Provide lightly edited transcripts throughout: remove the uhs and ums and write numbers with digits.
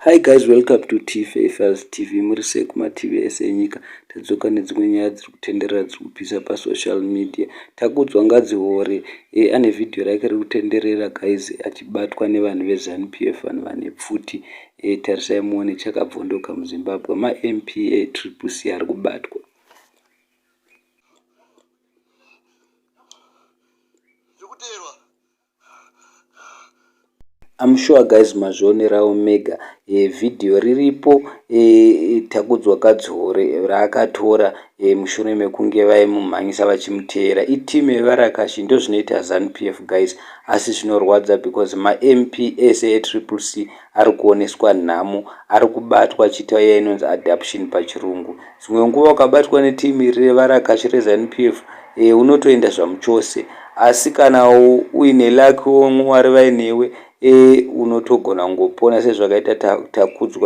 Hi guys, welcome to TFAFers TV. Murise kuma TV ese nyika. Tadzoka nedzimwe nyaya dziri kutenderera dziri kupisa pa social media. Takudzwa ngadzihore ane video rake riri kutenderera guys achibatwa nevanhu veZANU-PF vanhu vane pfuti. Tarisai muone Kakabvondoka muZimbabwe. Ma MPA CCC ari kubatwa. I'm sure guys mazvionerawo mega video riripo takudzwa kadzihore raakatora mushure mekunge vaimumhanyisa vachimuteera itimu yevarakashi ndo zvinoita ZANU-PF guys, asi zvinorwadza because ma MP ese CCC ari kuoneswa nhamo, ari kubatwa achiita inonzi adoption pachirungu. Dzimwe nguva ukabatwa netimu iri revarakashi reZANU-PF unotoenda zvamuchose, asi kana uine luck Mwari vainewe unotogona ngopona sezvakaita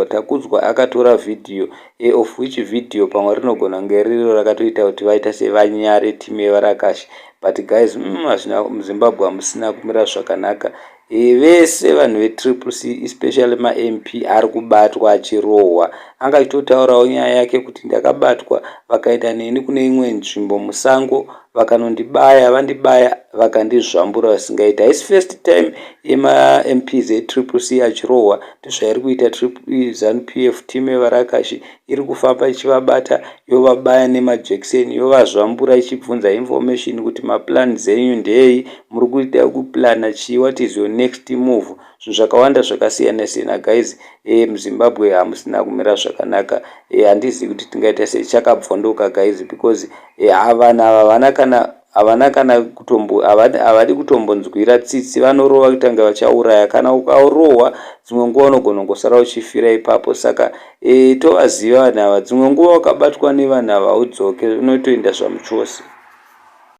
takudzwa akatora video of which video pamwe rinogona kunge riro rakatoita kuti vaita sevanyare timu yevarakashi. But guys muZimbabwe hamusina kumira zvakanaka. Vese vanhu veCCC especially ma MP ari kubatwa achirohwa. Angachitotaurawo nyaya yake kuti ndakabatwa vakaenda neni kune imwe nzvimbo musango vakanondibaya vandibaya vakandizvambura vasingaita. Haisi first time ema MPs eCCC achirohwa. Ndizvairi kuita ZANU-PF timu yevarakashi iri kufamba ichivabata yovabaya nemajekiseni yovazvambura ichibvunza information kuti maplans enyu ndei, muri kuita kuplana chii, what is your next move. Zvinhu zvakawanda zvakasiyana siyana guys. muZimbabwe hamusina kumira zvakanaka. Handizivi kuti tingaita sei Kakabvondoka guys because vanhu ava havadi kutombonzwira tsitsi, vanorova kutanga vachauraya. Kana ukarohwa dzimwe nguva unogona kungosara uchifira ipapo. Saka tovaziva vanhu ava, dzimwe nguva ukabatwa nevanhu ava udzoke unotoenda zvamuchose.